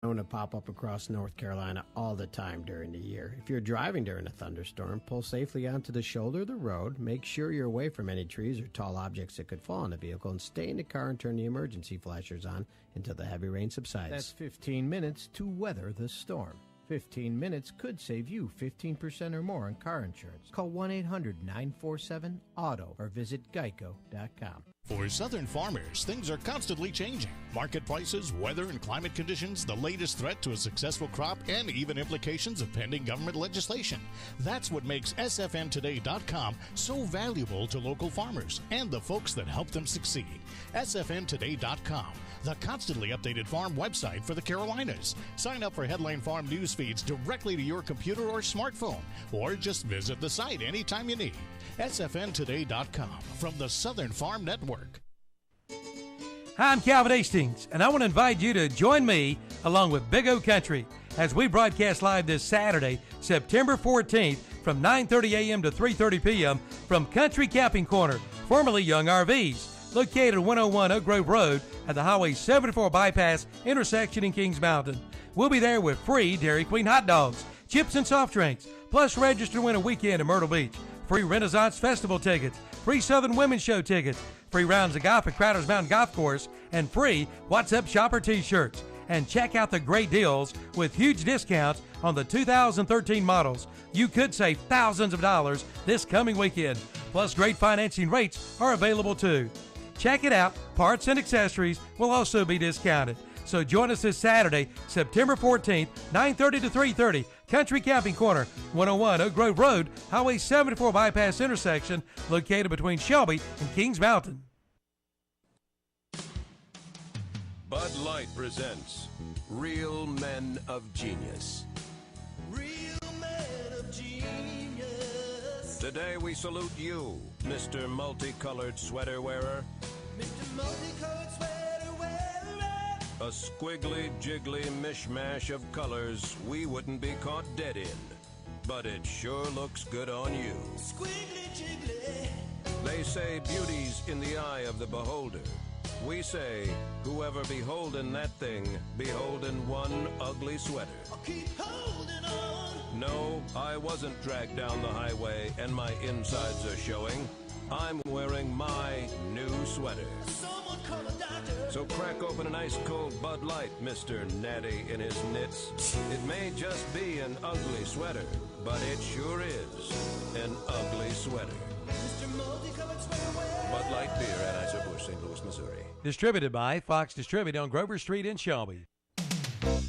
Known to pop up across North Carolina all the time during the year. If you're driving during a thunderstorm, pull safely onto the shoulder of the road, make sure you're away from any trees or tall objects that could fall on the vehicle, and stay in the car and turn the emergency flashers on until the heavy rain subsides. That's 15 minutes to weather the storm. 15 minutes could save you 15% or more on car insurance. Call 1-800-947-AUTO or visit geico.com. For Southern farmers, things are constantly changing. Market prices, weather and climate conditions, the latest threat to a successful crop, and even implications of pending government legislation. That's what makes SFNtoday.com so valuable to local farmers and the folks that help them succeed. SFNtoday.com, the constantly updated farm website for the Carolinas. Sign up for Headline Farm news feeds directly to your computer or smartphone, or just visit the site anytime you need. SFNtoday.com from the Southern Farm Network. Hi, I'm Calvin Hastings, and I want to invite you to join me along with Big O Country as we broadcast live this Saturday, September 14th from 9:30 a.m. to 3:30 p.m. from Country Camping Corner, formerly Young RVs, located at 101 Oak Grove Road at the Highway 74 bypass intersection in Kings Mountain. We'll be there with free Dairy Queen hot dogs, chips and soft drinks, plus register to win a weekend in Myrtle Beach, free Renaissance Festival tickets, free Southern Women's Show tickets, free rounds of golf at Crowder's Mountain Golf Course, and free What's Up Shopper t-shirts. And check out the great deals with huge discounts on the 2013 models. You could save thousands of dollars this coming weekend. Plus, great financing rates are available too. Check it out. Parts and accessories will also be discounted. So join us this Saturday, September 14th, 9:30 to 3:30, Country Camping Corner, 101 Oak Grove Road, Highway 74 bypass intersection, located between Shelby and Kings Mountain. Bud Light presents Real Men of Genius. Real Men of Genius. Today we salute you, Mr. Multicolored Sweater Wearer. Mr. Multicolored Sweater Wearer. A squiggly, jiggly mishmash of colors we wouldn't be caught dead in. But it sure looks good on you. Squiggly, jiggly. They say beauty's in the eye of the beholder. We say, whoever beholden that thing, beholden one ugly sweater. I'll keep holding on. No, I wasn't dragged down the highway and my insides are showing. I'm wearing my new sweater. Someone call a doctor. So crack open an ice cold Bud Light, Mr. Natty in his knits. It may just be an ugly sweater, but it sure is an ugly sweater. Mr. Multicolored Sweater Wearer. Bud Light Beer, Anheuser-Busch, St. Louis, Missouri. Distributed by Fox Distribute on Grover Street in Shelby.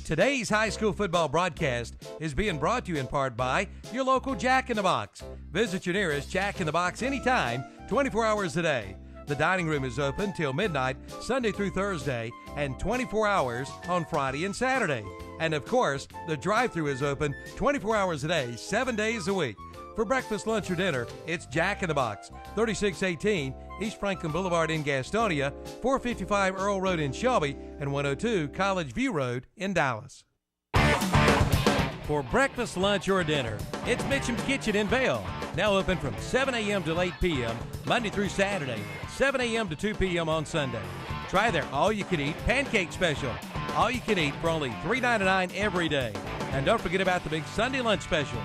Today's high school football broadcast is being brought to you in part by your local Jack in the Box. Visit your nearest Jack in the Box anytime, 24 hours a day. The dining room is open till midnight, Sunday through Thursday, and 24 hours on Friday and Saturday. And of course, the drive-thru is open 24 hours a day, 7 days a week. For breakfast, lunch, or dinner, it's Jack in the Box, 3618 East Franklin Boulevard in Gastonia, 455 Earl Road in Shelby, and 102 College View Road in Dallas. For breakfast, lunch, or dinner, it's Mitchum's Kitchen in Vail. Now open from 7 a.m. to 8 p.m., Monday through Saturday, 7 a.m. to 2 p.m. on Sunday. Try their all-you-can-eat pancake special. All you can eat for only $3.99 every day. And don't forget about the big Sunday lunch specials.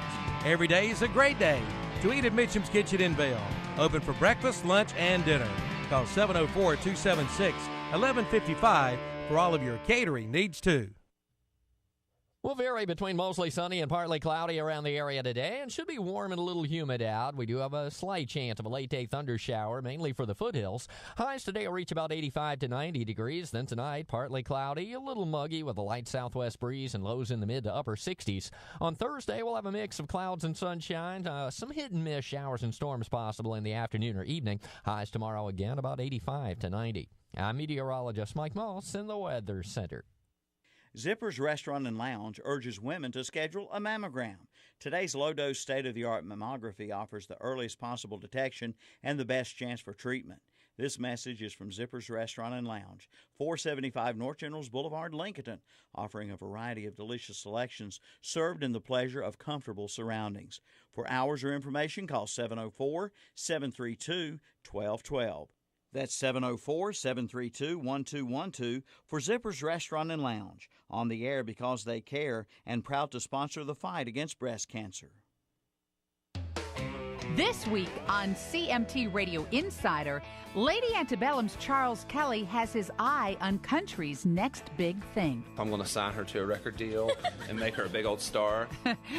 Every day is a great day to eat at Mitchum's Kitchen in Vail. Open for breakfast, lunch, and dinner. Call 704-276-1155 for all of your catering needs, too. Will vary between mostly sunny and partly cloudy around the area today and should be warm and a little humid out. We do have a slight chance of a late-day thunder shower, mainly for the foothills. Highs today will reach about 85 to 90 degrees. Then tonight, partly cloudy, a little muggy with a light southwest breeze and lows in the mid to upper 60s. On Thursday, we'll have a mix of clouds and sunshine. Some hit-and-miss showers and storms possible in the afternoon or evening. Highs tomorrow again about 85 to 90. I'm meteorologist Mike Moss in the Weather Center. Zippers Restaurant and Lounge urges women to schedule a mammogram. Today's low-dose state-of-the-art mammography offers the earliest possible detection and the best chance for treatment. This message is from Zippers Restaurant and Lounge, 475 North Generals Boulevard, Lincoln, offering a variety of delicious selections served in the pleasure of comfortable surroundings. For hours or information, call 704-732-1212. That's 704-732-1212 for Zippers Restaurant and Lounge. On the air because they care and proud to sponsor the fight against breast cancer. This week on CMT Radio Insider, Lady Antebellum's Charles Kelly has his eye on country's next big thing. I'm going to sign her to a record deal and make her a big old star.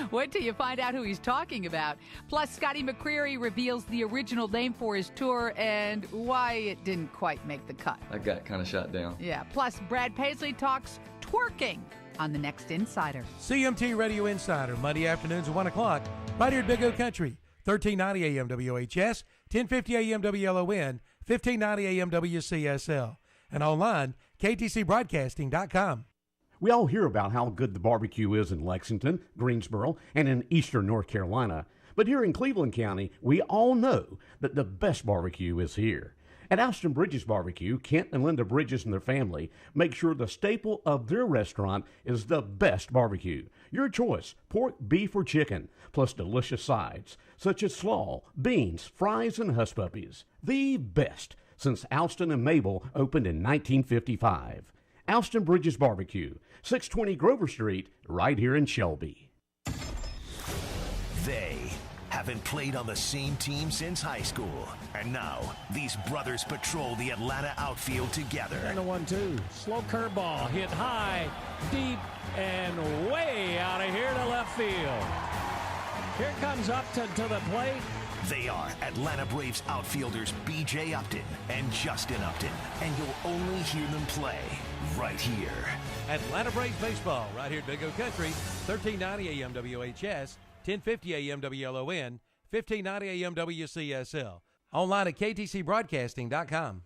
Wait till you find out who he's talking about. Plus, Scotty McCreery reveals the original name for his tour and why it didn't quite make the cut. I got kind of shot down. Yeah, plus Brad Paisley talks twerking on the next Insider. CMT Radio Insider, Monday afternoons at 1 o'clock, right here at Big O Country, 1390 AM WHS, 1050 AM WLON, 1590 AM WCSL, and online, ktcbroadcasting.com. We all hear about how good the barbecue is in Lexington, Greensboro, and in eastern North Carolina. But here in Cleveland County, we all know that the best barbecue is here. At Alston Bridges Barbecue, Kent and Linda Bridges and their family make sure the staple of their restaurant is the best barbecue. Your choice, pork, beef, or chicken, plus delicious sides, such as slaw, beans, fries, and hush puppies. The best since Alston and Mabel opened in 1955. Alston Bridges Barbecue, 620 Grover Street, right here in Shelby. They haven't played on the same team since high school. And now, these brothers patrol the Atlanta outfield together. And the 1-2. Slow curveball hit high, deep, and way out of here to left field. Here comes Upton to the plate. They are Atlanta Braves outfielders B.J. Upton and Justin Upton. And you'll only hear them play right here. Atlanta Braves baseball, right here at Big O Country, 1390 AM WHS, 1050 AM WLON, 1590 AM WCSL. Online at ktcbroadcasting.com.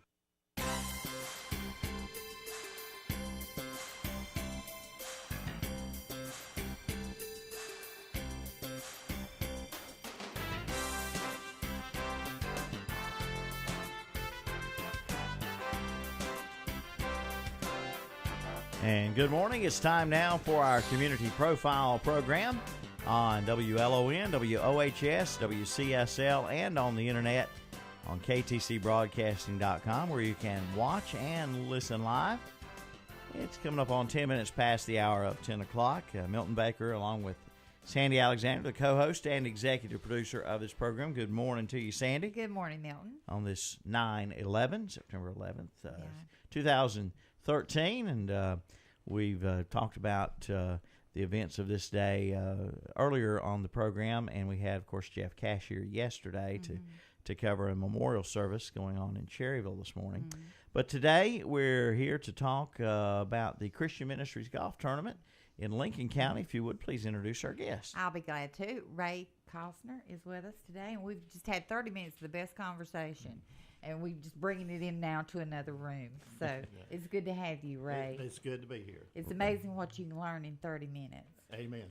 And good morning. It's time now for our Community Profile program on WLON, WOHS, WCSL, and on the internet on ktcbroadcasting.com, where you can watch and listen live. It's coming up on 10 minutes past the hour of 10 o'clock. Milton Baker, along with Sandy Alexander, the co-host and executive producer of this program. Good morning to you, Sandy. Good morning, Milton. On this 9/11, September 11th, 2013, and we've talked about the events of this day earlier on the program, and we had, of course, Jeff Cashier yesterday to cover a memorial service going on in Cherryville this morning. But today we're here to talk about the Christian Ministries Golf Tournament in Lincoln County. If you would, please introduce our guest. I'll be glad to. Ray Costner is with us today, and we've just had 30 minutes of the best conversation. And we're just bringing it in now to another room. So it's good to have you, Ray. It's good to be here. It's amazing what you can learn in 30 minutes. Amen.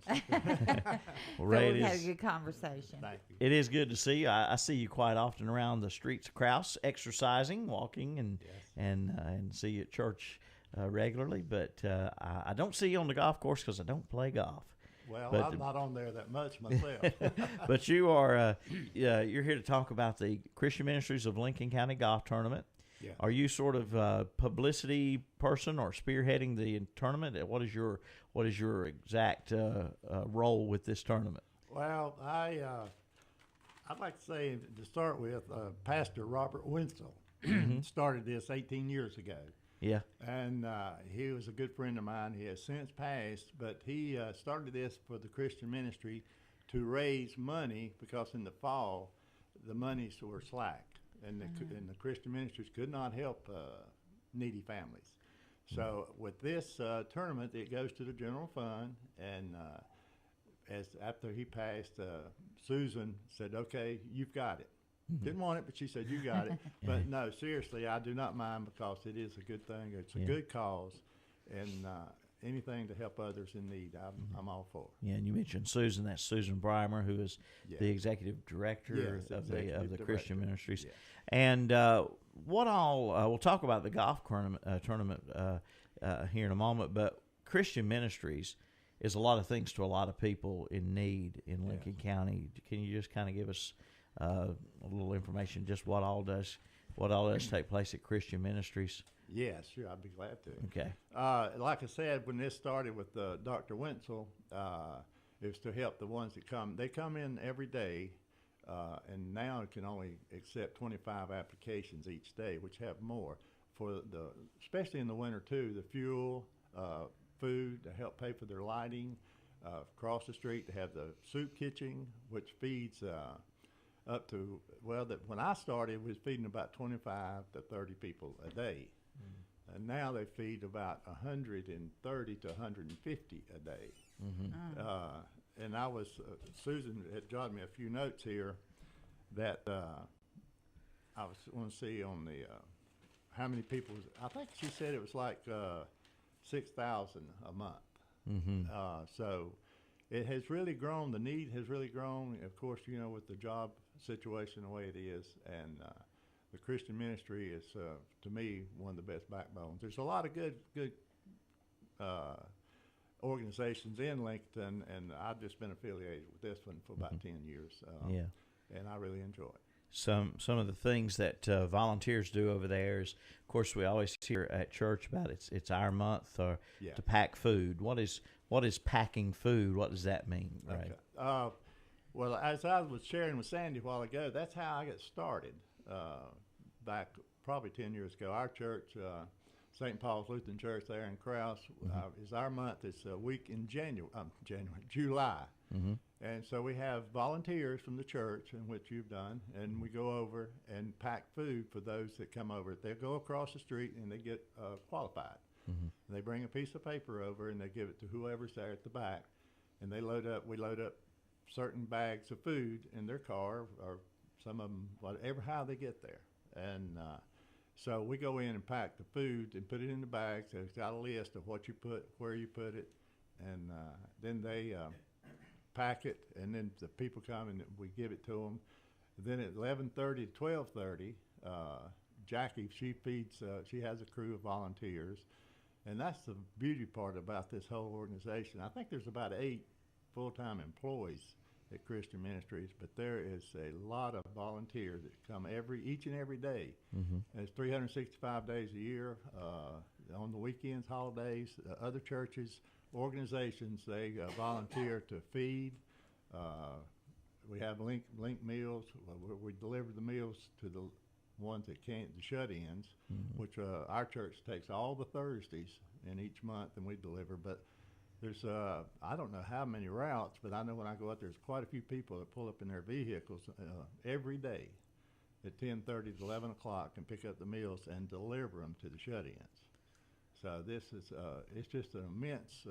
Well, Ray, we've had a good conversation. Thank you. It is good to see you. I see you quite often around the streets of Krause, exercising, walking, and see you at church regularly. But I don't see you on the golf course because I don't play golf. Well, I'm not on there that much myself. But you are you're here to talk about the Christian Ministries of Lincoln County Golf Tournament. Yeah. Are you sort of a publicity person or spearheading the tournament? What is your exact role with this tournament? Well, I'd like to say, to start with, Pastor Robert Wenzel started this 18 years ago. Yeah. And he was a good friend of mine. He has since passed, but he started this for the Christian ministry to raise money because in the fall, the monies were slack, and the Christian ministries could not help needy families. So with this tournament, it goes to the general fund, and after he passed, Susan said, "Okay, you've got it." Didn't want it, but she said, "You got it." But no, seriously, I do not mind because it is a good thing. It's a good cause, and anything to help others in need, I'm all for. Yeah, and you mentioned Susan. That's Susan Breimer, who is the executive director of the Christian Ministries. Yeah. And we'll talk about the golf tournament here in a moment, but Christian Ministries is a lot of things to a lot of people in need in Lincoln County. Can you just kind of give us a little information, just what all does what all does take place at Christian Ministries? Yes, sure, I'd be glad to. Okay. Like I said, when this started with Dr. Wenzel, it was to help the ones that come. They come in every day, and now it can only accept 25 applications each day, which have more for especially in the winter too, the fuel, food to help pay for their lighting. Across the street, they have the soup kitchen, which feeds up to, when I started, it was feeding about 25 to 30 people a day. Mm-hmm. And now they feed about 130 to 150 a day. Mm-hmm. And I was, Susan had jotted me a few notes here that I was want to see on the, how many people, I think she said it was like 6,000 a month. Mm-hmm. So it has really grown. The need has really grown. Of course, with the job situation the way it is, and the Christian ministry is, to me, one of the best backbones. There's a lot of good organizations in Lincoln, and I've just been affiliated with this one for about 10 years. And I really enjoy it. Some of the things that volunteers do over there is, of course, we always hear at church about it's our month to pack food. What is packing food? What does that mean? Right. Okay. Well, as I was sharing with Sandy a while ago, that's how I got started. Back probably 10 years ago, our church, St. Paul's Lutheran Church there in Krause, is our month. It's a week in July. Mm-hmm. And so we have volunteers from the church, in which you've done, and we go over and pack food for those that come over. They go across the street and they get qualified. Mm-hmm. And they bring a piece of paper over and they give it to whoever's there at the back, and we load up certain bags of food in their car, or some of them, how they get there. And so we go in and pack the food and put it in the bags. It's got a list of what you put, where you put it, and then they pack it, and then the people come and we give it to them. Then at 11:30 to 12:30, Jackie, she feeds. She has a crew of volunteers, and that's the beauty part about this whole organization. I think there's about 8 full-time employees at Christian Ministries, but there is a lot of volunteers that come each and every day. Mm-hmm. And it's 365 days a year. On the weekends, holidays, other churches, organizations, they volunteer to feed. We have link meals. We deliver the meals to the ones that can't, the shut-ins, mm-hmm. which our church takes all the Thursdays in each month, and we deliver. But there's, I don't know how many routes, but I know when I go out, there's quite a few people that pull up in their vehicles every day at 10:30 to 11 o'clock and pick up the meals and deliver them to the shut-ins. So this is, it's just an immense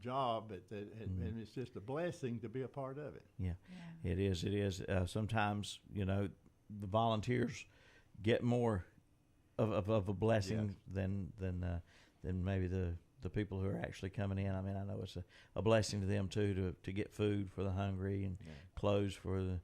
job, and it's just a blessing to be a part of it. Yeah. It is. It is. Sometimes, the volunteers get more of a blessing than maybe the people who are actually coming in. I mean, I know it's a blessing to them too to get food for the hungry and clothes for the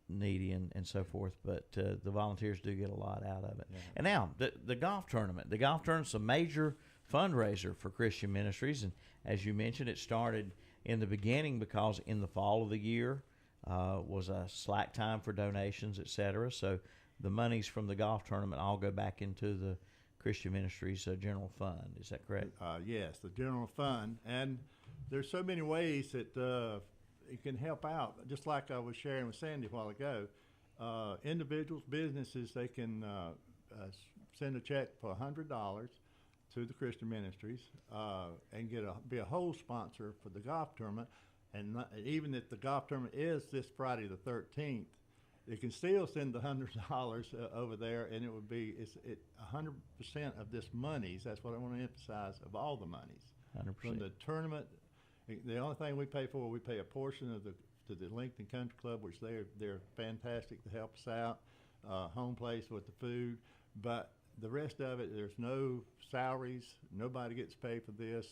needy and so forth. But the volunteers do get a lot out of it. Yeah. And now the golf tournament. The golf tournament's a major fundraiser for Christian Ministries, and as you mentioned, it started in the beginning because in the fall of the year was a slack time for donations, etc. So the monies from the golf tournament all go back into the Christian Ministries general fund. Is that correct? Yes, the general fund. And there's so many ways that it can help out. Just like I was sharing with Sandy a while ago, individuals, businesses, they can send a check for $100 to the Christian Ministries and be a whole sponsor for the golf tournament. And even if the golf tournament is this Friday the 13th, you can still send the $100 over there, and it would be 100% of this monies. That's what I want to emphasize, of all the monies 100%. From the tournament. The only thing we pay for, we pay a portion of to the Lincoln Country Club, which they're fantastic to help us out, home place with the food. But the rest of it, there's no salaries. Nobody gets paid for this.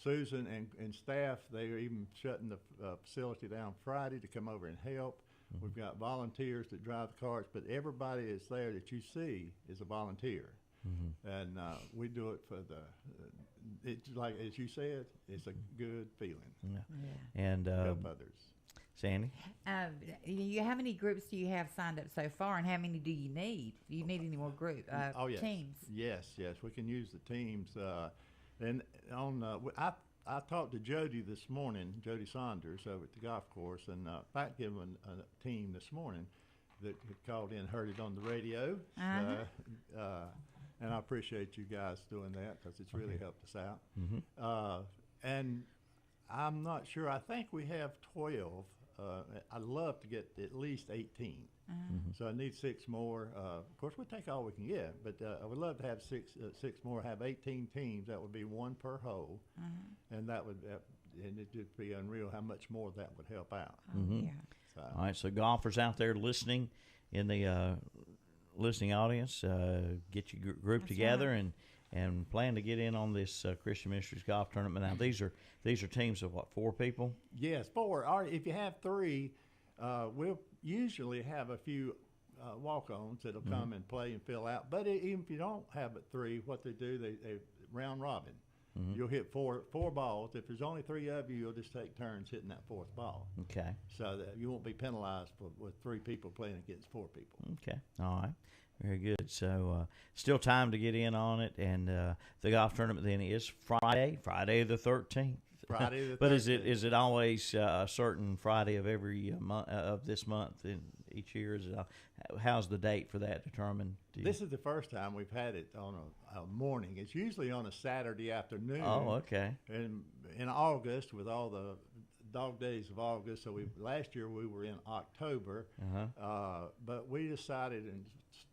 Susan and staff, they are even shutting the facility down Friday to come over and help. Mm-hmm. We've got volunteers that drive the cars, but everybody that's there that you see is a volunteer. Mm-hmm. And we do it for it's like, as you said, it's a good feeling. Yeah. And help others. Sandy? How many groups do you have signed up so far, and how many do you need? Do you need any more Yes. teams? Yes, we can use the teams. And on I talked to Jody this morning, Jody Saunders over at the golf course, and in fact, given a team this morning that had called in, heard it on the radio. And I appreciate you guys doing that because it's really helped us out. Mm-hmm. And I'm not sure. I think we have 12. I'd love to get at least 18. So I need 6 more. Of course, we'll take all we can get, but I would love to have six more. Have 18 teams. That would be 1 per hole, and and it would be unreal how much more that would help out. So. All right, so golfers out there listening in the listening audience, get your group together and plan to get in on this Christian Ministries golf tournament. Now these are teams of what, 4 people? Yes, 4. Or if you have 3, we'll usually have a few walk-ons that'll come and play and fill out. But even if you don't have 3, what they do, they round robin. You'll hit four balls. If there's only 3 of you, you'll just take turns hitting that 4th ball. Okay. So that you won't be penalized with 3 people playing against 4 people. Okay. All right. Very good. So still time to get in on it, and the golf tournament then is Friday the 13th. Friday the 13th. But is it always a certain Friday of every month of this month in each year? Is it how's the date for that determined? This is the first time we've had it on a morning. It's usually on a Saturday afternoon. Oh, okay. And in August, with all the dog days of August, so last year we were in October, but we decided, and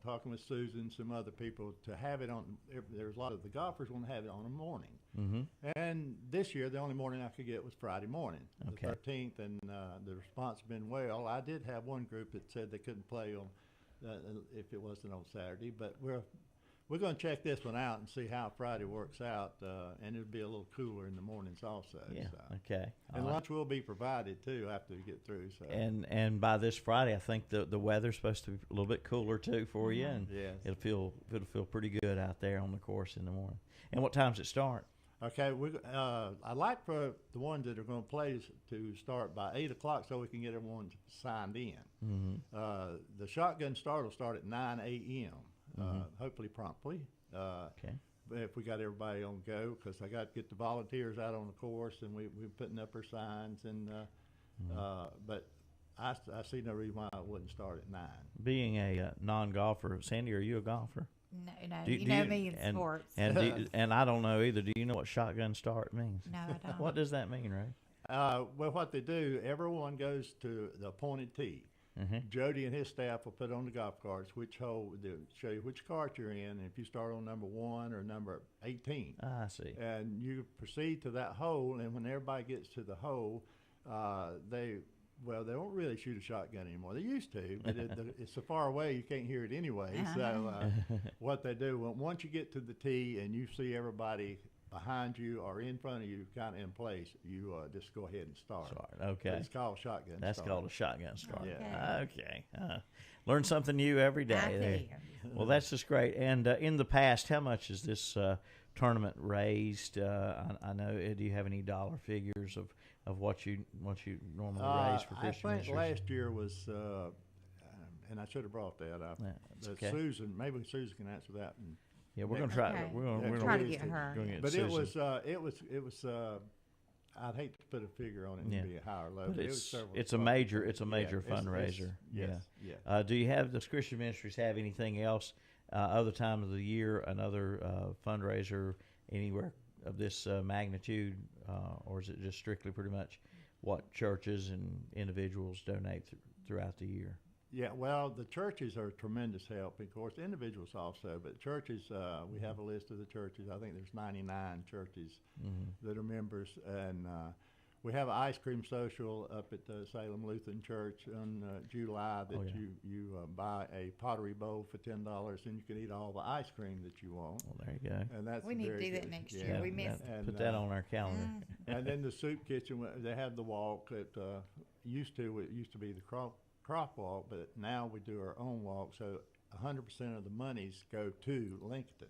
talking with Susan and some other people, to have it on. There's a lot of the golfers want to have it on a morning, and this year the only morning I could get was Friday morning, the 13th, and the response has been well. I did have one group that said they couldn't play on if it wasn't on Saturday, but we're going to check this one out and see how Friday works out, and it'll be a little cooler in the mornings also. Yeah. So. Okay. And lunch will be provided too after we get through. So. And by this Friday, I think the weather's supposed to be a little bit cooler too for you, and it'll feel pretty good out there on the course in the morning. And what time's it start? Okay, I'd like for the ones that are going to play to start by 8 o'clock so we can get everyone signed in. The shotgun start will start at 9 a.m. Hopefully promptly. If we got everybody on go, because I got to get the volunteers out on the course, and we're putting up our signs. And but I see no reason why it wouldn't start at 9. Being a non-golfer, Sandy, are you a golfer? No, you know me in sports. And I don't know either. Do you know what shotgun start means? No, I don't. What does that mean, Ray? Well, what they do, everyone goes to the appointed tee. Jody and his staff will put on the golf carts which hole, they'll show you which cart you're in, and if you start on number 1 or number 18. I see. And you proceed to that hole, and when everybody gets to the hole, they don't really shoot a shotgun anymore. They used to, but it's so far away you can't hear it anyway. So what they do, once you get to the tee and you see everybody behind you or in front of you kind of in place, you just go ahead and start. Okay. But it's called shotgun That's start. called a shotgun start. Okay. Okay. Learn something new every day. Well, that's just great. And in the past, how much has this tournament raised? I know, do you have any dollar figures of what you normally raise for Christian I think Ministries? last year was, and I should have brought that up. That's okay. Maybe Susan can answer that. Yeah, we're going to try. Okay. We're going try to get her. But Susan. it was. I'd hate to put a figure on it and be a high or low. But But it was several. it's a major fundraiser. Yes. Do you have does Christian Ministries have anything else other time of the year, another fundraiser anywhere of this magnitude, or is it just strictly pretty much what churches and individuals donate throughout the year? Yeah, well, the churches are a tremendous help, of course, individuals also, but churches, we have a list of the churches. I think there's 99 churches that are members, and we have an ice cream social up at the Salem Lutheran Church in July that you buy a pottery bowl for $10, and you can eat all the ice cream that you want. Well, there you go. And that's we need to do that next year. We missed it. Put that on our calendar. And then the soup kitchen, they have the walk that used to be the crop walk, but now we do our own walk, so 100% of the monies go to Lincoln.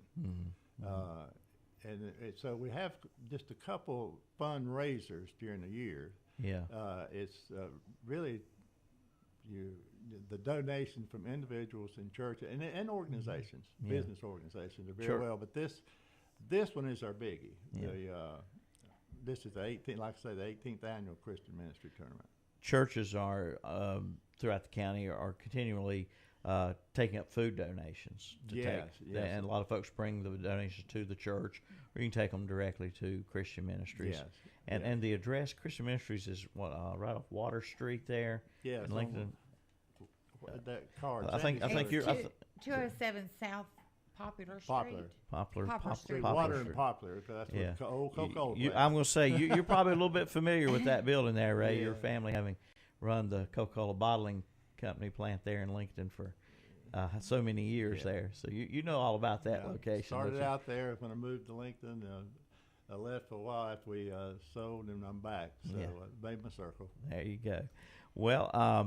so we have just a couple fundraisers during the year. Yeah. It's really the donation from individuals in church and organizations, business organizations are very well. But this one is our biggie. Yeah. This is the 18th, like I say, the 18th annual Christian Ministry Tournament. Churches are throughout the county are continually taking up food donations. Yes. And a lot of folks bring the donations to the church, or you can take them directly to Christian Ministries. Yes. And the address, Christian Ministries, is right off Water Street there in Lincoln. That card. I think you're 207 South Popular Street. Poplar Street. Water Street. and Poplar. That's what the old Coca-Cola. I'm going to say you're probably a little bit familiar with that building there, Ray. Your family having run the Coca-Cola bottling company plant there in Lincoln for so many years there. So you know all about that location. Started out there when I moved to Lincoln. I left for a while after we sold, and I'm back. So I made my circle. There you go. Well, I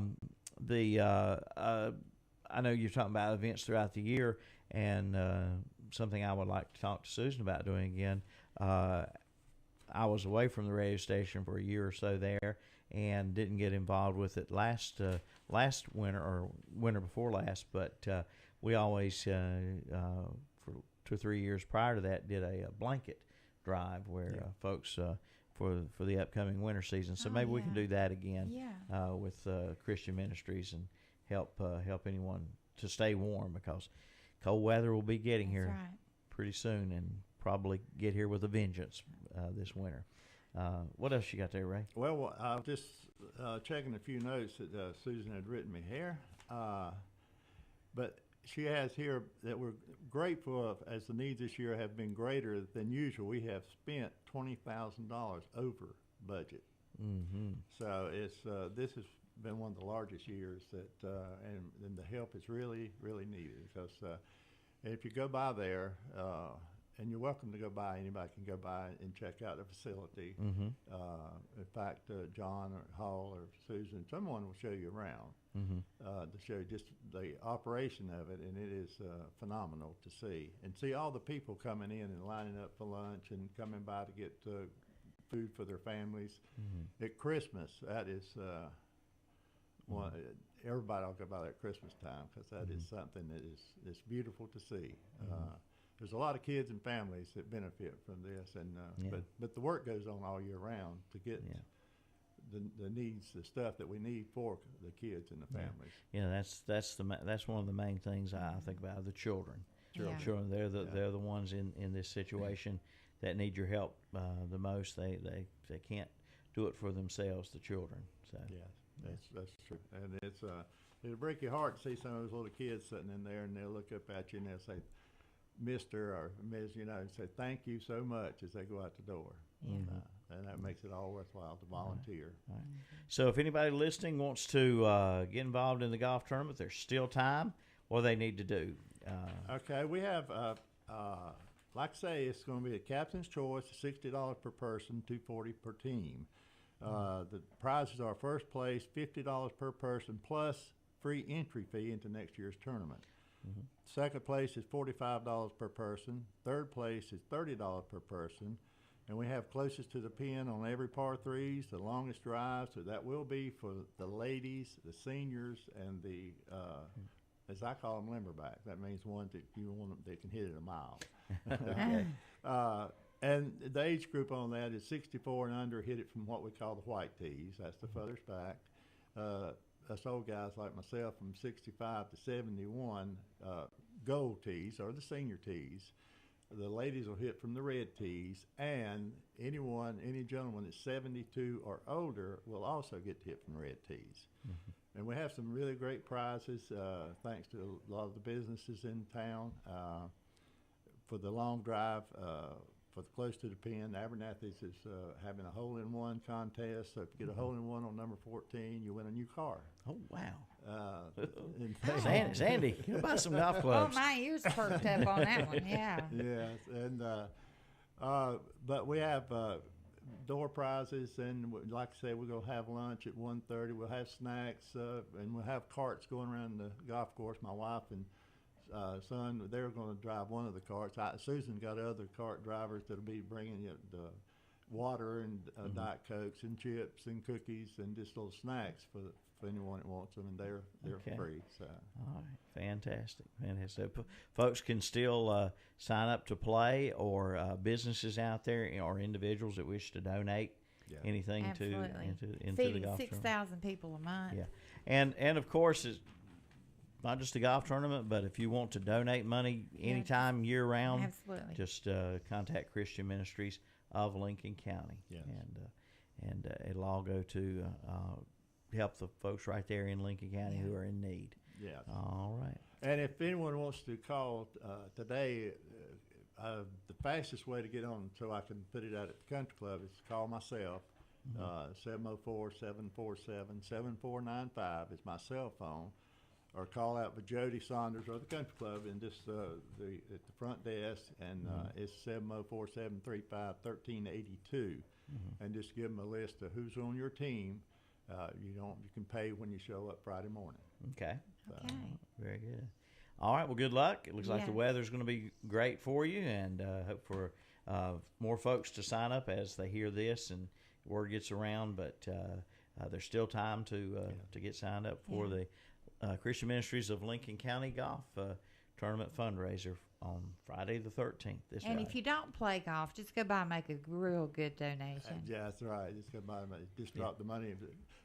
know you're talking about events throughout the year, and something I would like to talk to Susan about doing again. I was away from the radio station for a year or so there, and didn't get involved with it last winter or winter before last. But we always, for 2 or 3 years prior to that, did a blanket drive where folks for the upcoming winter season. So maybe we can do that again with Christian Ministries and help anyone to stay warm, because cold weather will be getting here pretty soon, and probably get here with a vengeance this winter. What else you got there, Ray? Well, I was just checking a few notes that Susan had written me here. But she has here that we're grateful of, as the needs this year have been greater than usual. We have spent $20,000 over budget. Mm-hmm. So this has been one of the largest years that, and the help is really, really needed. Because if you go by there, and you're welcome to go by. Anybody can go by and check out the facility. Mm-hmm. In fact, John or Hall or Susan, someone will show you around to show just the operation of it, and it is phenomenal to see all the people coming in and lining up for lunch and coming by to get food for their families. Mm-hmm. At Christmas, that is one. Everybody will go by there at Christmas time, because that is something that is beautiful to see. There's a lot of kids and families that benefit from this, and but the work goes on all year round to get the needs, the stuff that we need for the kids and the families. Yeah, that's one of the main things I think about, the children. Children, they're the ones in this situation that need your help the most. They can't do it for themselves, the children. So that's true, and it'll break your heart to see some of those little kids sitting in there, and they'll look up at you and they'll say, Mr. or Ms., and say thank you so much as they go out the door. And that makes it all worthwhile to volunteer. Right. So if anybody listening wants to get involved in the golf tournament, there's still time. What do they need to do? Okay, we have, like I say, it's going to be a captain's choice, $60 per person, $240 per team. The prizes are first place, $50 per person, plus free entry fee into next year's tournament. Mm-hmm. Second place is $45 per person. Third place is $30 per person. And we have closest to the pin on every par threes, the longest drive. So that will be for the ladies, the seniors, and the, as I call them, limberbacks. That means ones that you want them, they can hit it a mile. Okay. And the age group on that is 64 and under, hit it from what we call the white tees. That's the furthest back. Us old guys like myself from 65 to 71, gold tees, or the senior tees. The ladies will hit from the red tees, and any gentleman that's 72 or older will also get to hit from the red tees. Mm-hmm. And we have some really great prizes, thanks to a lot of the businesses in town. For the long drive, for the close to the pin, Abernathy's is having a hole-in-one contest. So if you get a hole-in-one on number 14, you win a new car. Oh, wow. Sandy, you buy some golf clubs. Oh, my ears perked up on that one, yeah. Yes, and but we have door prizes, and like I say, we're going to have lunch at 1:30. We'll have snacks, and we'll have carts going around the golf course. My wife and son, they're going to drive one of the carts. Susan got other cart drivers that'll be bringing you the water and Diet Cokes and chips and cookies and just little snacks for anyone that wants them, and they're free. So. All right, fantastic. So folks can still sign up to play, or businesses out there or individuals that wish to donate anything into the golf 6,000 people a month. Yeah, and of course it's not just a golf tournament, but if you want to donate money anytime year round, absolutely, just contact Christian Ministries of Lincoln County, and it'll all go to help the folks right there in Lincoln County who are in need. Yeah. All right. And if anyone wants to call today, the fastest way to get on so I can put it out at the country club is to call myself. 704-747-7495 is my cell phone, or call out for Jody Saunders or the country club and just at the front desk, and it's 704-735-1382, and just give them a list of who's on your team. You can pay when you show up Friday morning. Okay. Very good. All right. Well, good luck. It looks like the weather's going to be great for you, and hope for more folks to sign up as they hear this and word gets around. But there's still time to get signed up for the Christian Ministries of Lincoln County Golf Tournament fundraiser on Friday the 13th. And if you don't play golf, just go by and make a real good donation. Yeah, that's right. Just go by and drop the money.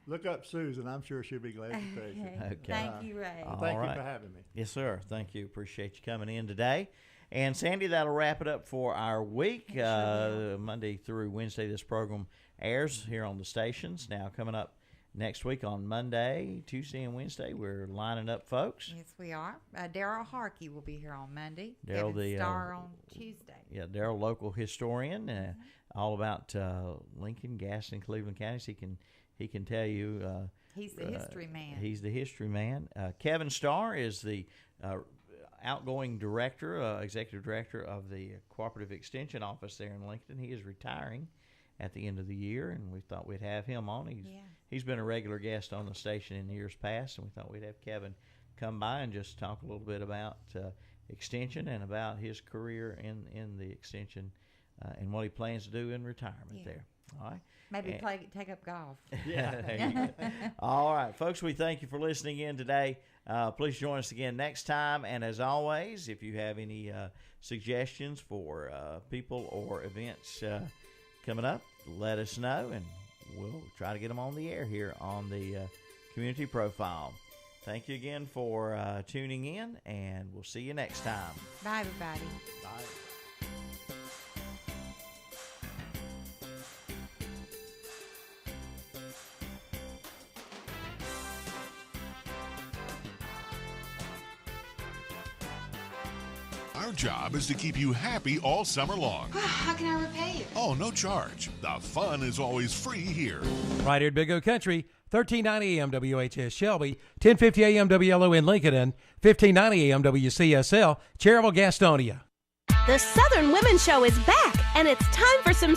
Look up Susan. I'm sure she'll be glad to take you. Okay. Thank you, Ray. Thank you for having me. Yes, sir. Thank you. Appreciate you coming in today. And Sandy, that'll wrap it up for our week. Monday through Wednesday, this program airs here on the stations. Now coming up next week on Monday, Tuesday, and Wednesday, we're lining up folks. Yes, we are. Daryl Harkey will be here on Monday. Daryl, Kevin Starr on Tuesday. Yeah, Daryl, local historian, all about Lincoln, Gaston, Cleveland counties. He can tell you. He's the history man. He's the history man. Kevin Starr is the outgoing director, executive director of the Cooperative Extension Office there in Lincoln. He is retiring at the end of the year, and we thought we'd have him on. He's been a regular guest on the station in years past, and we thought we'd have Kevin come by and just talk a little bit about extension and about his career in the extension and what he plans to do in retirement there. All right. Maybe take up golf. There you go. All right, folks, we thank you for listening in today. Please join us again next time. And as always, if you have any suggestions for people or events coming up, let us know, and we'll try to get them on the air here on the Community Profile. Thank you again for tuning in, and we'll see you next time. Bye, everybody. Bye. Our job is to keep you happy all summer long. How can I repay you? Oh, no charge. The fun is always free here. Right here at Big O Country, 1390 AM WHS Shelby, 1050 AM WLO in Lincoln, and 1590 AM WCSL, Cherryville, Gastonia. The Southern Women's Show is back, and it's time for some